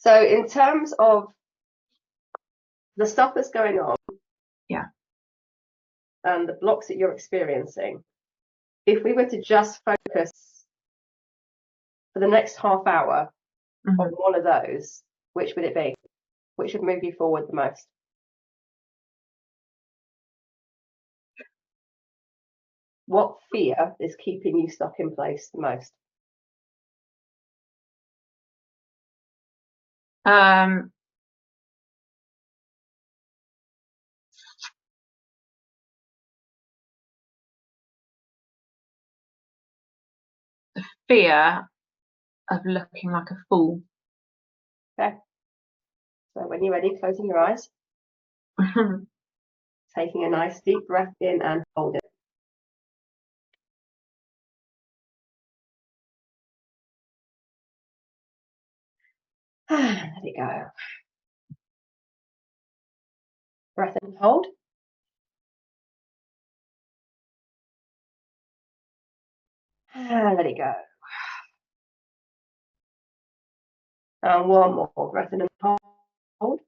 So in terms of the stuff that's going on, yeah, and the blocks that you're experiencing, if we were to just focus for the next half hour on one of those, which would it be? Which would move you forward the most? What fear is keeping you stuck in place the most? The fear of looking like a fool. Okay. So when you're ready, closing your eyes, taking a nice deep breath in and hold it. Let it go. Breath in and hold. Let it go. And one more. Breath in and hold.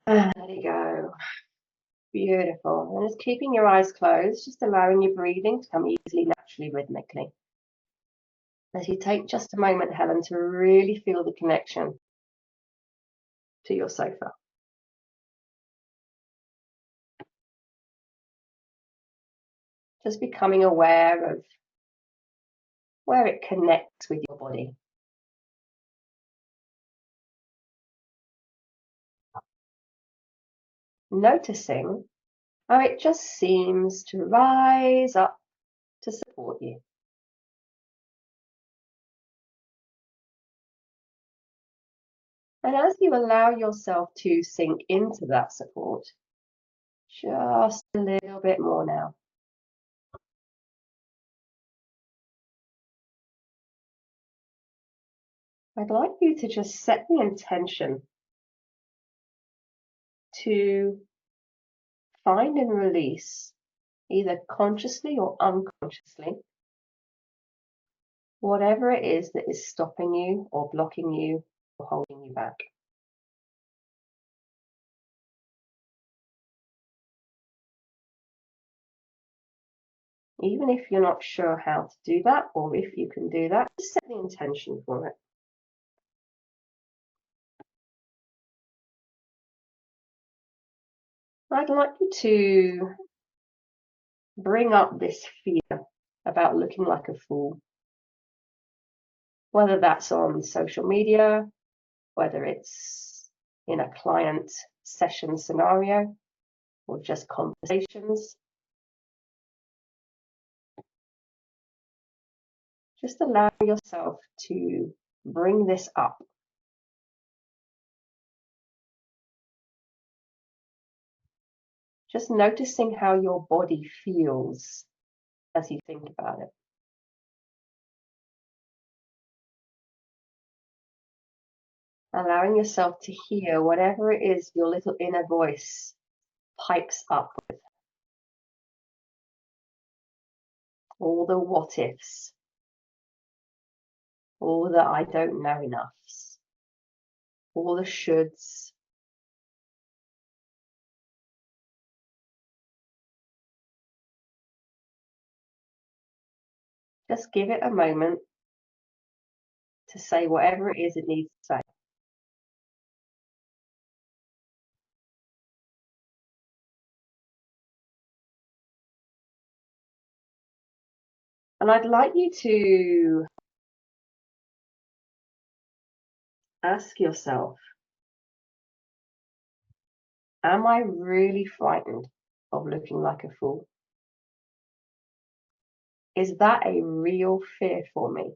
Let it go. Beautiful. And just keeping your eyes closed, just allowing your breathing to come easily, naturally, rhythmically. As you take just a moment, Helen, to really feel the connection to your sofa. Just becoming aware of where it connects with your body. Noticing how it just seems to rise up to support you. And as you allow yourself to sink into that support, just a little bit more now. I'd like you to just set the intention to find and release, either consciously or unconsciously, whatever it is that is stopping you or blocking you or holding you back. Even if you're not sure how to do that, or if you can do that, just set the intention for it. I'd like you to bring up this fear about looking like a fool, whether that's on social media, whether it's in a client session scenario, or just conversations. Just allow yourself to bring this up. Just noticing how your body feels as you think about it. Allowing yourself to hear whatever it is your little inner voice pipes up with. All the what ifs, all the I don't know enoughs, all the shoulds. Just give it a moment to say whatever it is it needs to say. And I'd like you to ask yourself, am I really frightened of looking like a fool? Is that a real fear for me?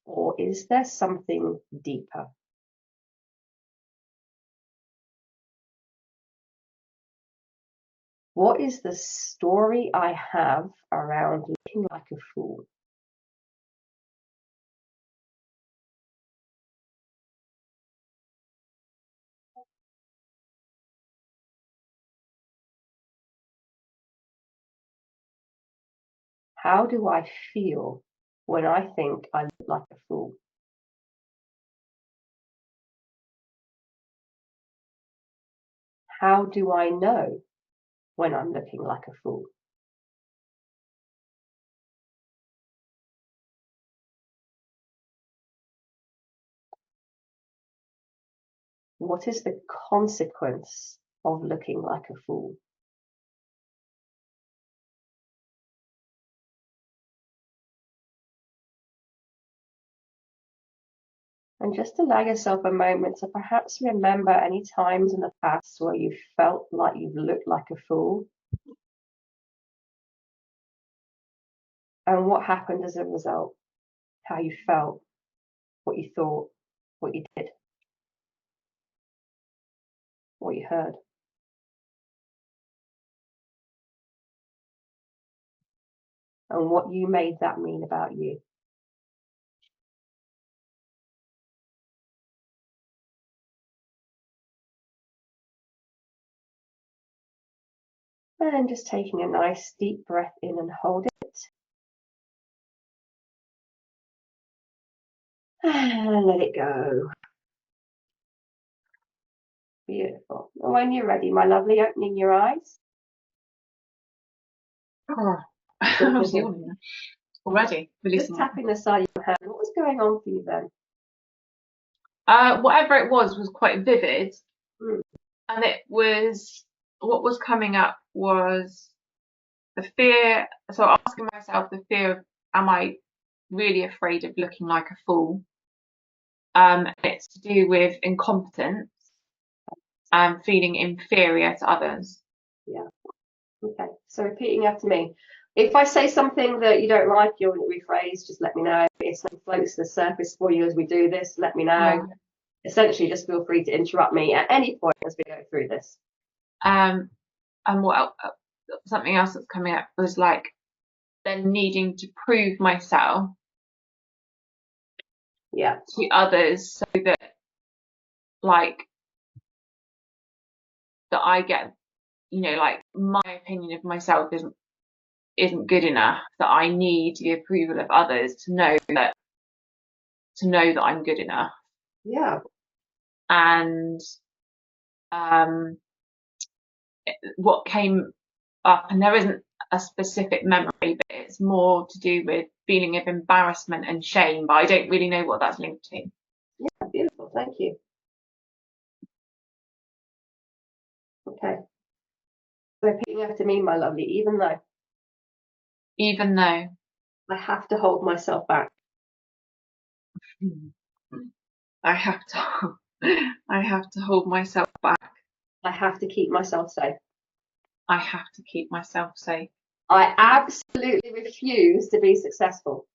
Or is there something deeper? What is the story I have around looking like a fool? How do I feel when I think I look like a fool? How do I know when I'm looking like a fool? What is the consequence of looking like a fool? And just allow yourself a moment to perhaps remember any times in the past where you felt like you've looked like a fool and what happened as a result, how you felt, what you thought, what you did, what you heard. And what you made that mean about you. And just taking a nice deep breath in and hold it. And let it go. Beautiful. And when you're ready, my lovely, opening your eyes. Oh, I was yawning already. Just tapping the side of your hand. What was going on for you then? Whatever it was quite vivid, and it was what was coming up was the fear. So asking myself the fear of, am I really afraid of looking like a fool? It's to do with incompetence and feeling inferior to others. Yeah. Okay. So repeating after me. If I say something that you don't like, you want to rephrase, just let me know. If something floats to the surface for you as we do this, let me know. Essentially, just feel free to interrupt me at any point as we go through this. And what something else that's coming up was like then needing to prove myself to others so that like that I get, you know, like my opinion of myself isn't good enough, that I need the approval of others to know that I'm good enough. Yeah. And what came up, and there isn't a specific memory, but it's more to do with feeling of embarrassment and shame, but I don't really know what that's linked to. Yeah, beautiful. Thank you. Okay. So repeating after me, my lovely, even though I have to hold myself back. I have to hold myself back. I have to keep myself safe. I have to keep myself safe. I absolutely refuse to be successful.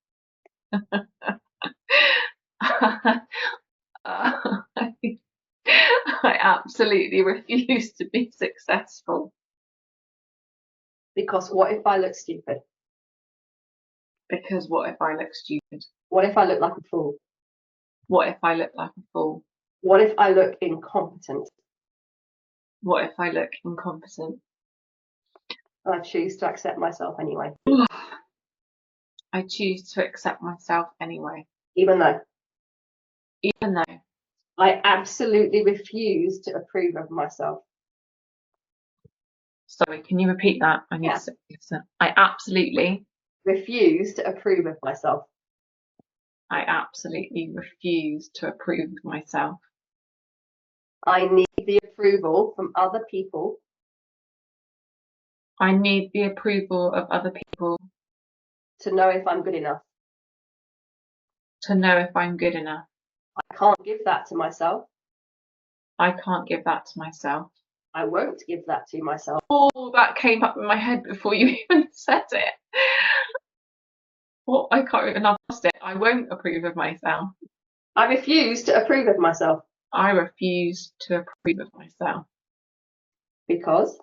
I absolutely refuse to be successful. Because what if I look stupid? Because what if I look stupid? What if I look like a fool? What if I look like a fool? What if I look incompetent? What if I look incompetent? I choose to accept myself anyway. I choose to accept myself anyway. Even though I absolutely refuse to approve of myself. Sorry, can you repeat that? I absolutely refuse to approve of myself. I absolutely refuse to approve of myself. I need the approval from other people. I need the approval of other people To know if I'm good enough. to know if I'm good enough. I can't give that to myself. I can't give that to myself. I won't give that to myself. Oh, that came up in my head before you even said it. Well, I can't even have lost it. I won't approve of myself. I refuse to approve of myself. I refuse to approve of myself. Because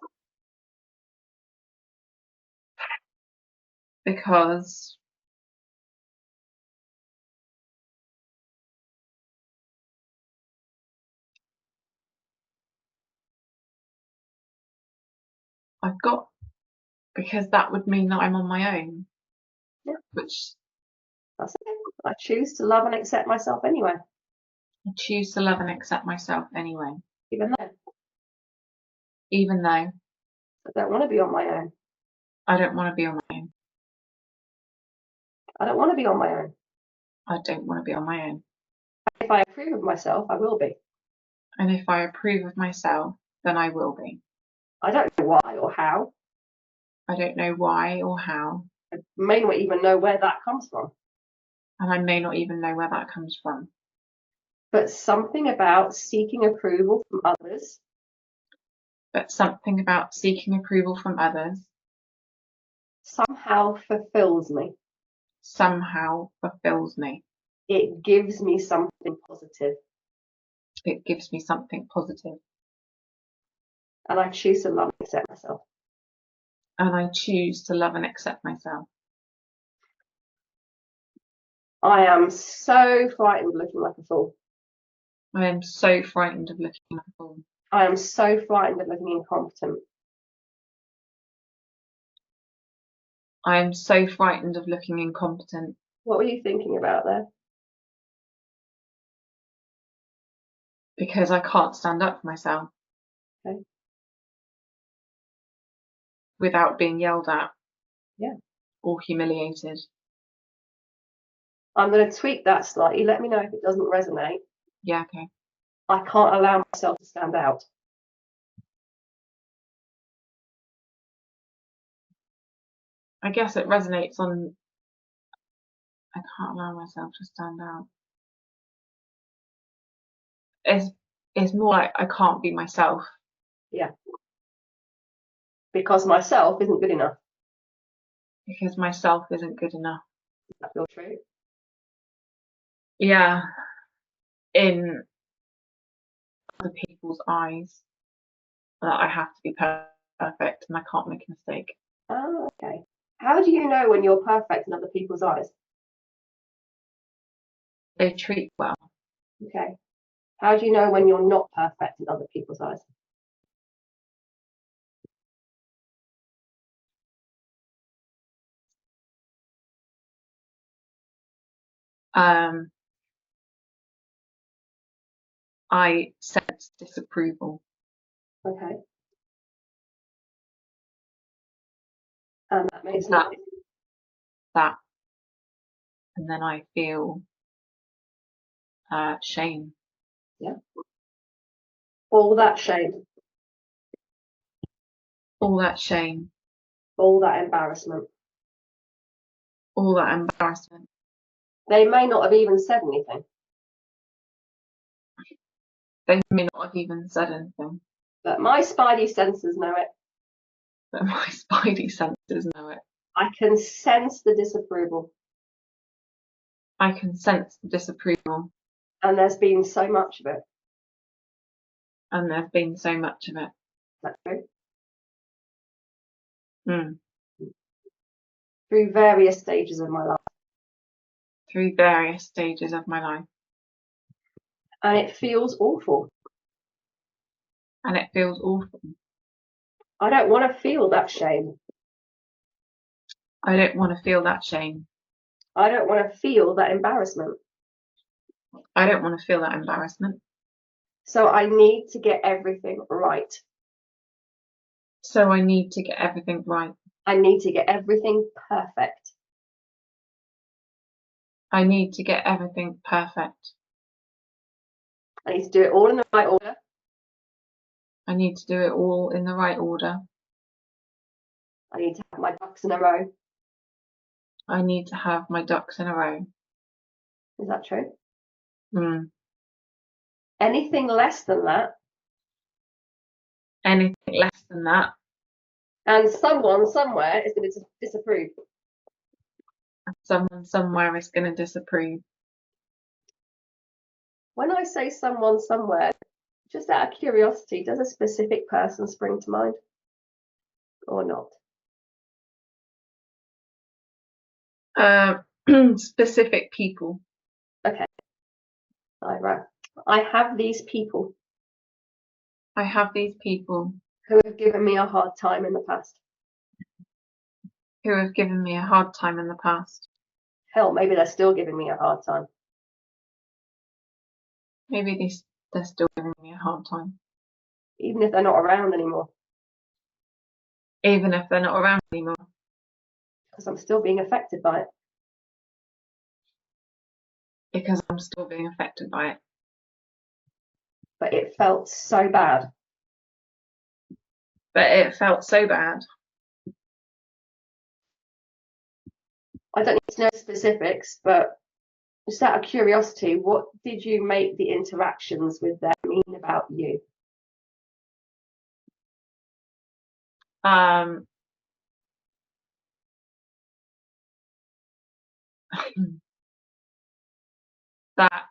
because that would mean that I'm on my own. Yeah. Which That's okay. I choose to love and accept myself anyway. I choose to love and accept myself anyway, Even though even though I don't want to be on my own. I don't want to be on my own. I don't want to be on my own. I don't want to be on my own. If I approve of myself, I will be. And if I approve of myself, then I will be. I don't know why or how. I don't know why or how, I may not even know where that comes from. and I may not even know where that comes from. But something about seeking approval from others But something about seeking approval from others somehow fulfills me. somehow fulfills me. It gives me something positive. It gives me something positive. And I choose to love and accept myself. And I choose to love and accept myself. I am so frightened of looking like a fool. I am so frightened of looking like a fool. I am so frightened of looking incompetent. I am so frightened of looking incompetent. What were you thinking about there? Because I can't stand up for myself. Okay. Without being yelled at. Yeah. Or humiliated. I'm going to tweak that slightly. Let me know if it doesn't resonate. Yeah, okay. I can't allow myself to stand out. I guess it resonates on I can't allow myself to stand out. It's more like I can't be myself. Yeah. Because myself isn't good enough. Because myself isn't good enough. Does that feel true? Yeah. In other people's eyes, that I have to be perfect and I can't make a mistake. Oh, okay. How do you know when you're perfect in other people's eyes? They treat well. Okay. How do you know when you're not perfect in other people's eyes? I sense disapproval. Okay. And that makes that, that, and then I feel shame. Yeah. All that shame. All that shame. All that embarrassment. All that embarrassment. They may not have even said anything. They may not have even said anything. But my spidey senses know it. But my spidey senses know it. I can sense the disapproval. I can sense the disapproval. And there's been so much of it. And there's been so much of it. Is that true? Mm. Through various stages of my life. Through various stages of my life. And it feels awful. And it feels awful. I don't want to feel that shame. I don't want to feel that shame. I don't want to feel that embarrassment. I don't want to feel that embarrassment. So I need to get everything right. So I need to get everything right. I need to get everything perfect. I need to get everything perfect. I need to do it all in the right order. I need to do it all in the right order. I need to have my ducks in a row. I need to have my ducks in a row. Is that true? Mm. Anything less than that. Anything less than that. And someone somewhere is going to disapprove. Someone somewhere is going to disapprove. When I say someone somewhere, just out of curiosity, does a specific person spring to mind or not? Specific people. Okay. Right. I have these people. I have these people. Who have given me a hard time in the past. who have given me a hard time in the past. Hell, maybe they're still giving me a hard time. Maybe they're still giving me a hard time. Even if they're not around anymore. Even if they're not around anymore. Because I'm still being affected by it. Because I'm still being affected by it. But it felt so bad. But it felt so bad. I don't need to know specifics, but just out of curiosity, what did you make the interactions with them mean about you? That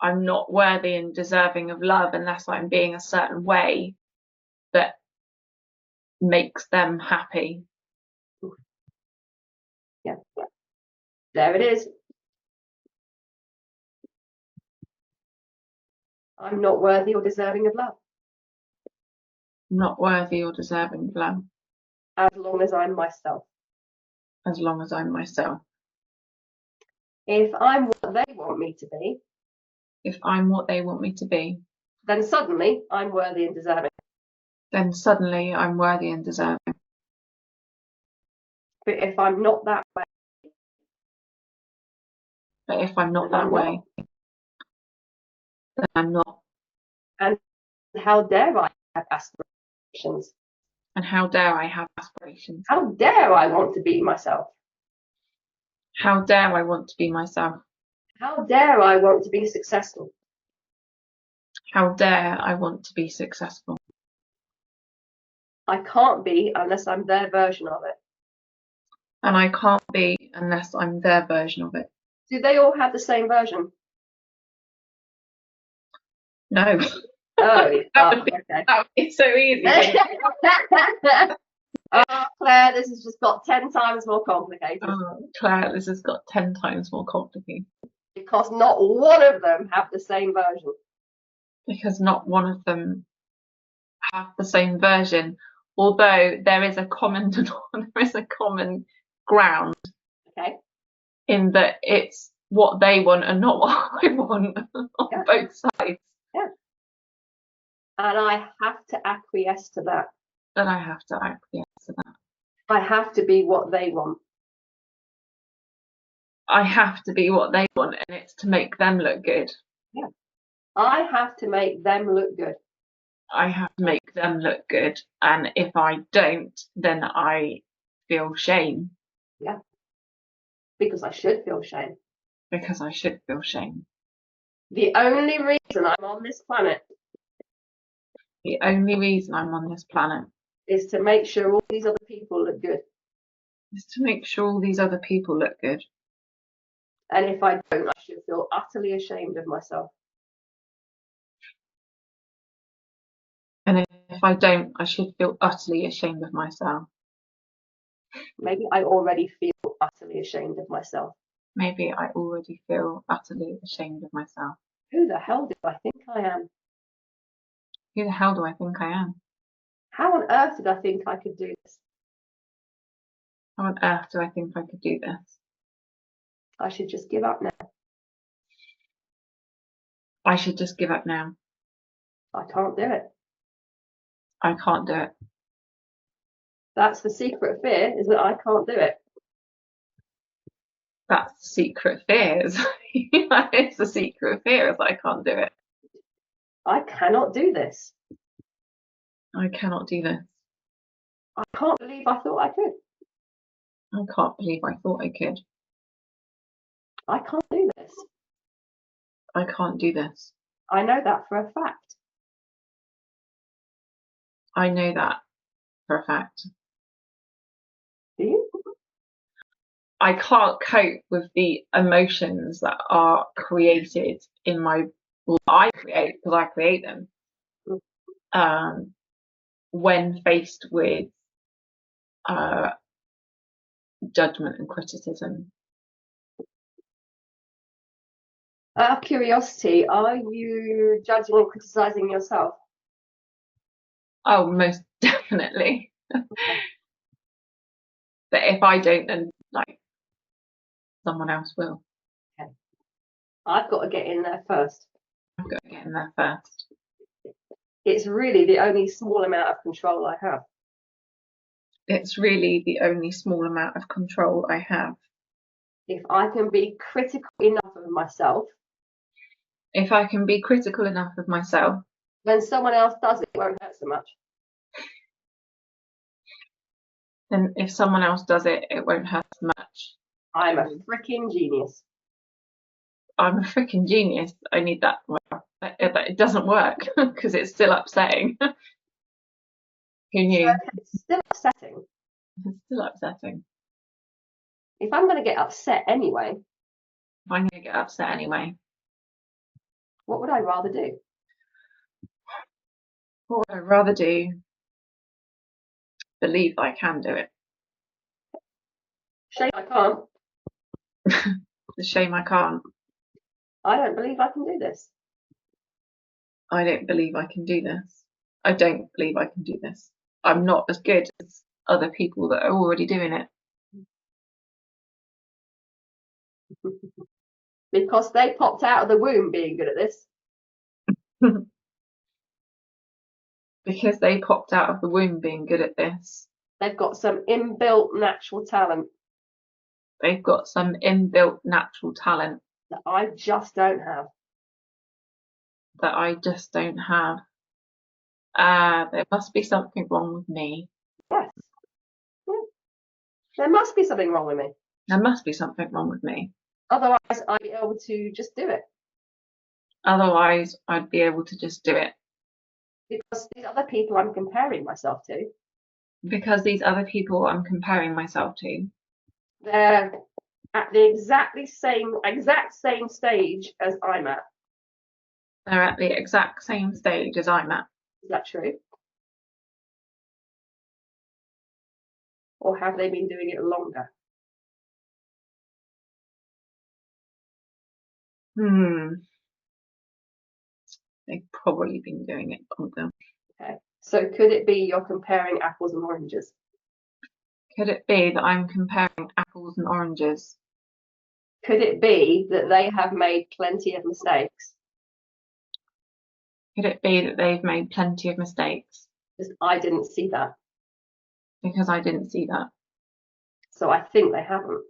I'm not worthy and deserving of love unless I'm being a certain way that makes them happy. Yeah. There it is. I'm not worthy or deserving of love. Not worthy or deserving of love. As long as I'm myself. As long as I'm myself. If I'm what they want me to be. If I'm what they want me to be. Then suddenly I'm worthy and deserving. Then suddenly I'm worthy and deserving. But if I'm not that way. But if I'm not that way. Then I'm not. And how dare I have aspirations? And how dare I have aspirations? How dare I want to be myself? How dare I want to be myself? How dare I want to be successful? How dare I want to be successful? I can't be unless I'm their version of it. And I can't be unless I'm their version of it. Do they all have the same version? No. Oh, that would be so easy. Oh, Claire, this has just got 10 times more complicated. Oh, Claire, this has got 10 times more complicated. Because not one of them have the same version. Because not one of them have the same version, although there is a common ground. Okay. In that it's what they want and not what I want on both sides. Yeah. And I have to acquiesce to that. And I have to acquiesce to that. I have to be what they want. I have to be what they want, and it's to make them look good. Yeah. I have to make them look good. I have to make them look good, and if I don't, then I feel shame. Yeah. Because I should feel shame. Because I should feel shame. The only reason I'm on this planet. The only reason I'm on this planet. Is to make sure all these other people look good. Is to make sure all these other people look good. And if I don't, I should feel utterly ashamed of myself. And if I don't, I should feel utterly ashamed of myself. Maybe I already feel utterly ashamed of myself. Maybe I already feel utterly ashamed of myself. Who the hell do I think I am? Who the hell do I think I am? How on earth did I think I could do this? How on earth do I think I could do this? I should just give up now. I should just give up now. I can't do it. I can't do it. That's the secret fear, is that I can't do it. That's the secret fear. It's the secret fear is I can't do it. I cannot do this. I cannot do this. I can't believe I thought I could. I can't believe I thought I could. I can't do this. I can't do this. I know that for a fact. I know that for a fact. Do you? I can't cope with the emotions that are created in my, well, I create, because I create them, when faced with judgment and criticism. Out of curiosity, are you judging and criticizing yourself? Oh, most definitely. But if I don't, then like someone else will. Okay. I've got to get in there first. I've got to get in there first. It's really the only small amount of control I have. It's really the only small amount of control I have. If I can be critical enough of myself, if I can be critical enough of myself, when someone else does it, it won't hurt so much. then if someone else does it, it won't hurt as much. I'm a freaking genius. I'm a freaking genius. I need that. Well, it doesn't work because it's still upsetting. Who knew? So it's still upsetting. It's still upsetting. If I'm going to get upset anyway, If I'm going to get upset anyway, what would I rather do? what would I rather do? Believe I can do it. Shame I can't. It's a shame I can't. I don't believe I can do this. I don't believe I can do this. I don't believe I can do this. I'm not as good as other people that are already doing it. Because they popped out of the womb being good at this. Because they popped out of the womb being good at this. They've got some inbuilt natural talent. They've got some inbuilt natural talent that I just don't have. That I just don't have. There must be something wrong with me. Yes. Yeah. There must be something wrong with me. There must be something wrong with me. Otherwise, I'd be able to just do it. Otherwise, I'd be able to just do it. Because these other people I'm comparing myself to. Because these other people I'm comparing myself to. They're at the exact same stage as I'm at. They're at the exact same stage as I'm at. Is that true? Or have they been doing it longer? They've probably been doing it longer. Okay. So could it be you're comparing apples and oranges? Could it be that I'm comparing apples and oranges? Could it be that they have made plenty of mistakes? Could it be that they've made plenty of mistakes? Because I didn't see that. Because I didn't see that. So I think they haven't.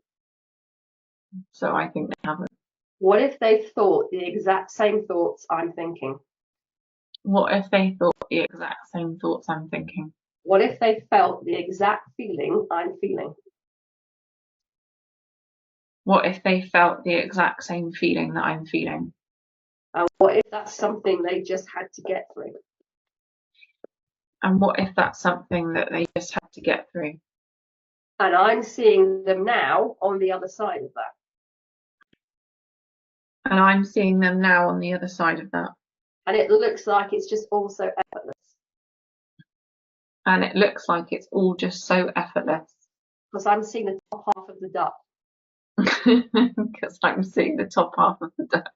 So I think they haven't. What if they thought the exact same thoughts I'm thinking? What if they thought the exact same thoughts I'm thinking? What if they felt the exact feeling I'm feeling? What if they felt the exact same feeling that I'm feeling? And what if that's something they just had to get through? And what if that's something that they just had to get through? And I'm seeing them now on the other side of that. And I'm seeing them now on the other side of that. And it looks like it's just all so effortless. And it looks like it's all just so effortless. Because I'm seeing the top half of the duck. Because I'm seeing the top half of the duck.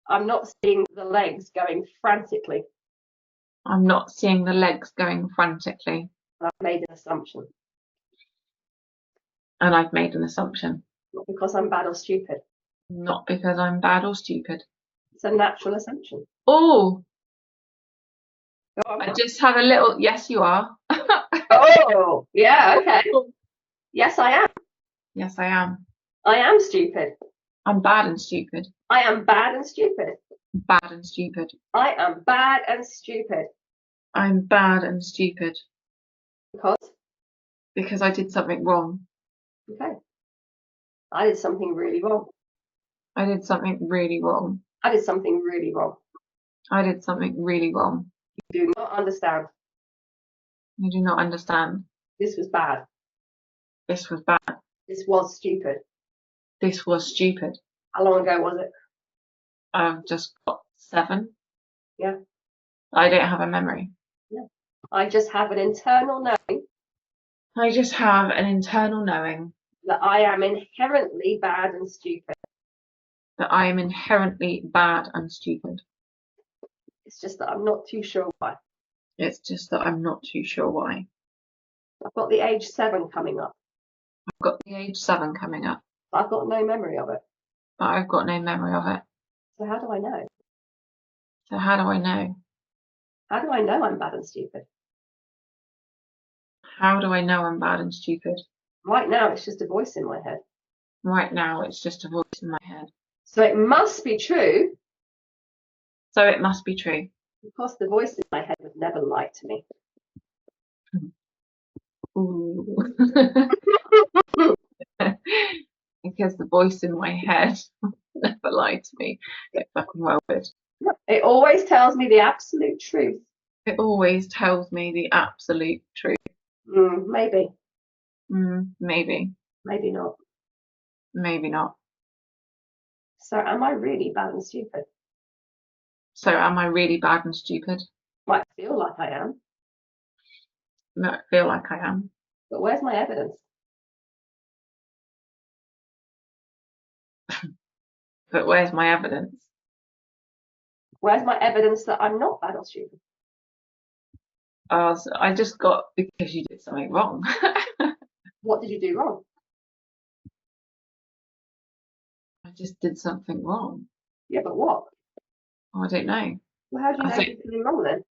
I'm not seeing the legs going frantically. I'm not seeing the legs going frantically. And I've made an assumption. And I've made an assumption. Not because I'm bad or stupid. Not because I'm bad or stupid. It's a natural assumption. Oh! I just had a little, yes you are. Oh, yeah, okay. Yes, I am. Yes, I am. I am stupid. I'm bad and stupid. I am bad and stupid. Bad and stupid. I am bad and stupid. I'm bad and stupid. Because? Because I did something wrong. Okay. I did something really wrong. I did something really wrong. I did something really wrong. I did something really wrong. You do not understand. You do not understand. This was bad. This was bad. This was stupid. This was stupid. How long ago was it? I've just got 7. Yeah. I don't have a memory. Yeah. I just have an internal knowing. I just have an internal knowing that I am inherently bad and stupid. That I am inherently bad and stupid. It's just that I'm not too sure why. It's just that I'm not too sure why. I've got the age 7 coming up. I've got the age 7 coming up, but I've got no memory of it. but I've got no memory of it. So how do I know? So how do I know? How do I know I'm bad and stupid? How do I know I'm bad and stupid? Right now, it's just a voice in my head. Right now, it's just a voice in my head. So it must be true. So it must be true. Because the voice in my head would never lie to me. Ooh. Because the voice in my head never lied to me. It fucking well would. It always tells me the absolute truth. It always tells me the absolute truth. Maybe. Maybe. Maybe not. Maybe not. So am I really bad and stupid? So am I really bad and stupid? Might feel like I am. I feel like I am. But where's my evidence? But where's my evidence? Where's my evidence that I'm not bad or stupid? I just got because you did something wrong. What did you do wrong? I just did something wrong. Yeah, but what? Oh, I don't know. Well, how do you know you did something wrong then?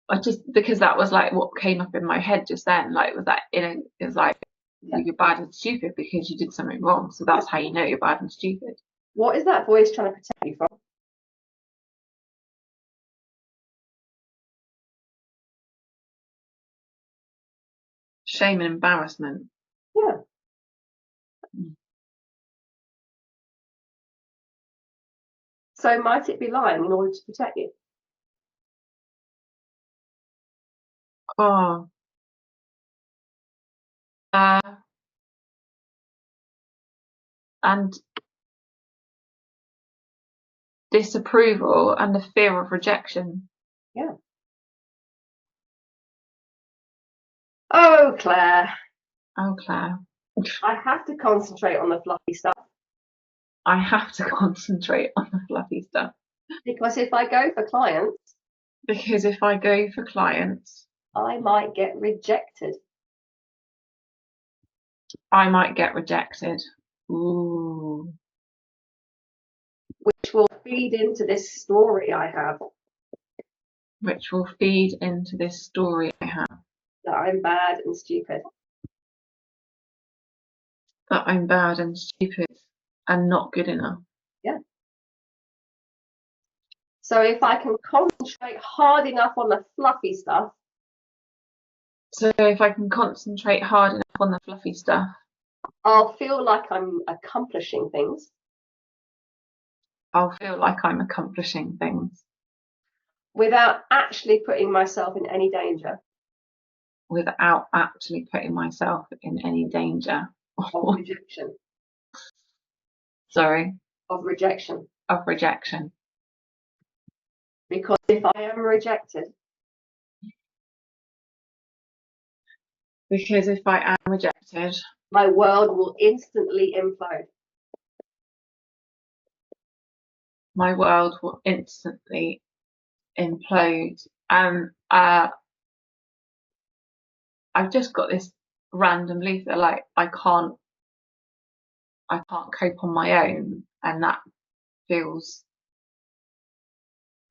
I just because that was like what came up in my head just then. Like was that it was like you're bad and stupid because you did something wrong. So that's how you know you're bad and stupid. What is that voice trying to protect you from? Shame and embarrassment. Yeah. So might it be lying in order to protect you? Oh. And disapproval and the fear of rejection. Yeah. Oh, Claire. Oh, Claire. I have to concentrate on the fluffy stuff. I have to concentrate on the fluffy stuff. Because if I go for clients, I might get rejected. Ooh. Which will feed into this story I have. That I'm bad and stupid. That I'm bad and stupid and not good enough. Yeah. So if I can concentrate hard enough on the fluffy stuff. I'll feel like I'm accomplishing things. Without actually putting myself in any danger. Of rejection. Sorry. Of rejection. Rejection. Because if I am rejected. My world will instantly implode. And I've just got this random belief that like I can't cope on my own, and that feels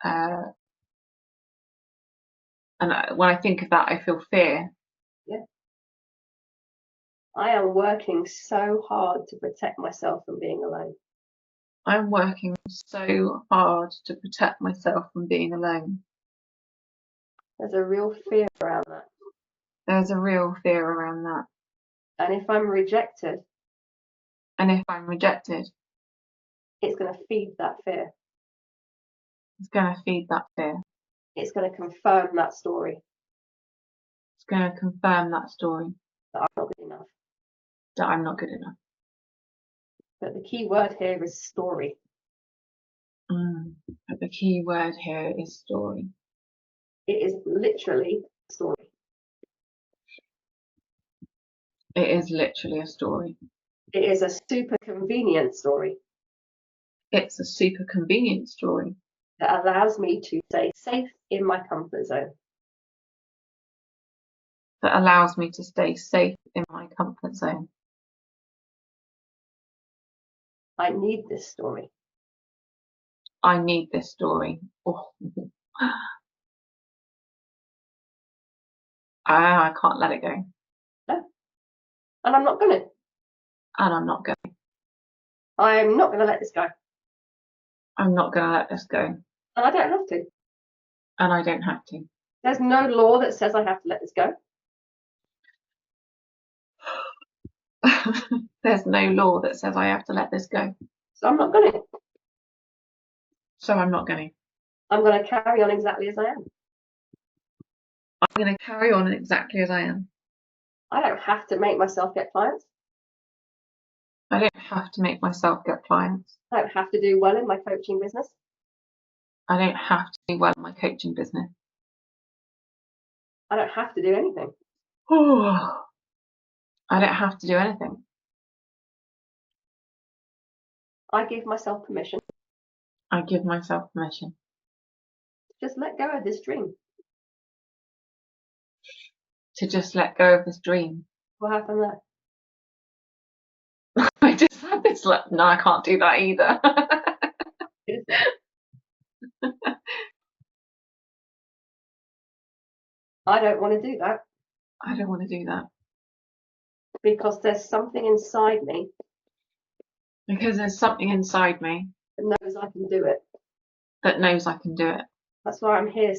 and when I think of that I feel fear. Yeah. I am working so hard to protect myself from being alone. I'm working so hard to protect myself from being alone. There's a real fear around that. And if I'm rejected, it's going to feed that fear. It's going to confirm that story. That I'm not good enough. But the key word here is story. It is literally a story. It is a super convenient story. It's a super convenient story. That allows me to stay safe in my comfort zone. that allows me to stay safe in my comfort zone. I need this story. I need this story. Oh. I can't let it go. No. And I'm not going to. And I'm not going. I'm not going to let this go. I'm not going to let this go. And I don't have to. And I don't have to. There's no law that says I have to let this go. There's no law that says I have to let this go. So I'm not going to. So I'm not going to. I'm going to carry on exactly as I am. I'm going to carry on exactly as I am. I don't have to make myself get clients. I don't have to make myself get clients. I don't have to do well in my coaching business. I don't have to do well in my coaching business. I don't have to do anything. I don't have to do anything. I give myself permission. I give myself permission. Just let go of this dream. To just let go of this dream. What happened there? I just had this no, I can't do that either. I don't want to do that. I don't want to do that. Because there's something inside me. Because there's something inside me. That knows I can do it. That knows I can do it. That's why I'm here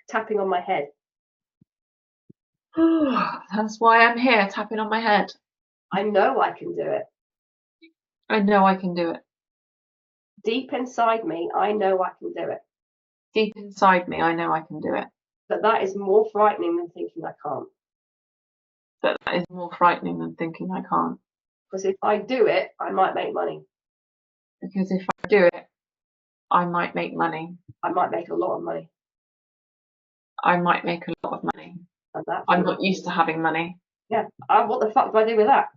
tapping on my head. That's why I'm here tapping on my head. I know I can do it. I know I can do it. Deep inside me, I know I can do it. Deep inside me, I know I can do it. But that is more frightening than thinking I can't. But that is more frightening than thinking I can't. Because if I do it, I might make money. Because if I do it, I might make money. I might make a lot of money. I might make a lot of money. And that's I'm not used to having money. Yeah. What the fuck do I do with that?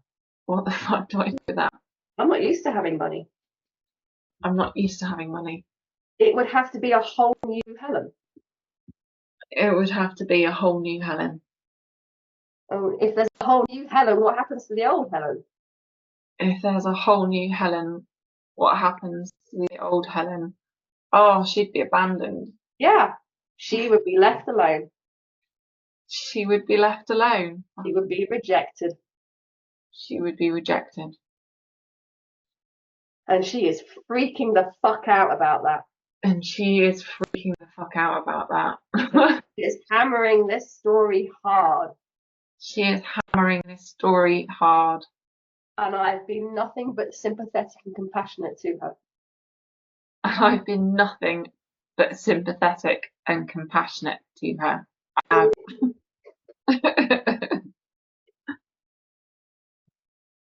What the fuck do I do with that? I'm not used to having money. I'm not used to having money. It would have to be a whole new Helen. It would have to be a whole new Helen. Oh, if there's a whole new Helen, what happens to the old Helen? If there's a whole new Helen, what happens to the old Helen? Oh, she'd be abandoned. Yeah. She would be left alone. She would be left alone. She would be rejected. She would be rejected. And she is freaking the fuck out about that. And she is freaking the fuck out about that. She is hammering this story hard. She is hammering this story hard. And I've been nothing but sympathetic and compassionate to her. I've been nothing but sympathetic and compassionate to her.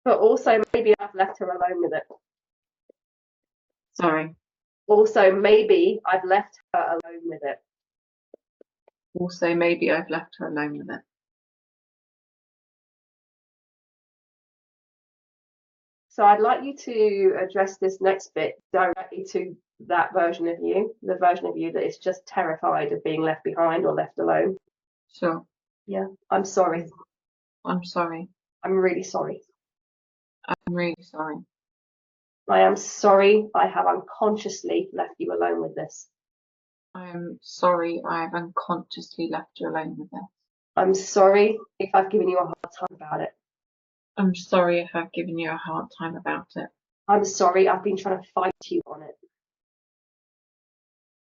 But also maybe I've left her alone with it. Sorry. Also maybe I've left her alone with it. Also maybe I've left her alone with it. So I'd like you to address this next bit directly to that version of you, the version of you that is just terrified of being left behind or left alone. Sure. Yeah, I'm sorry. I'm sorry. I'm really sorry. I'm really sorry. I am sorry I have unconsciously left you alone with this. I am sorry I have unconsciously left you alone with this. I'm sorry if I've given you a hard time about it. I'm sorry if I've given you a hard time about it. I'm sorry I've been trying to fight you on it.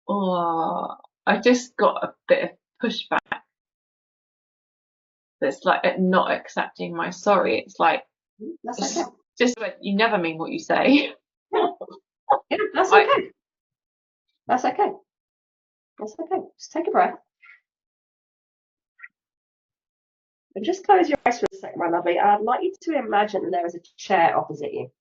Oh, I just got a bit of pushback. That's like not accepting my sorry. It's like, That's okay. just like you never mean what you say. Yeah, that's okay. That's okay. That's okay. Just take a breath. And just close your eyes for a second, my lovely. I'd like you to imagine that there is a chair opposite you.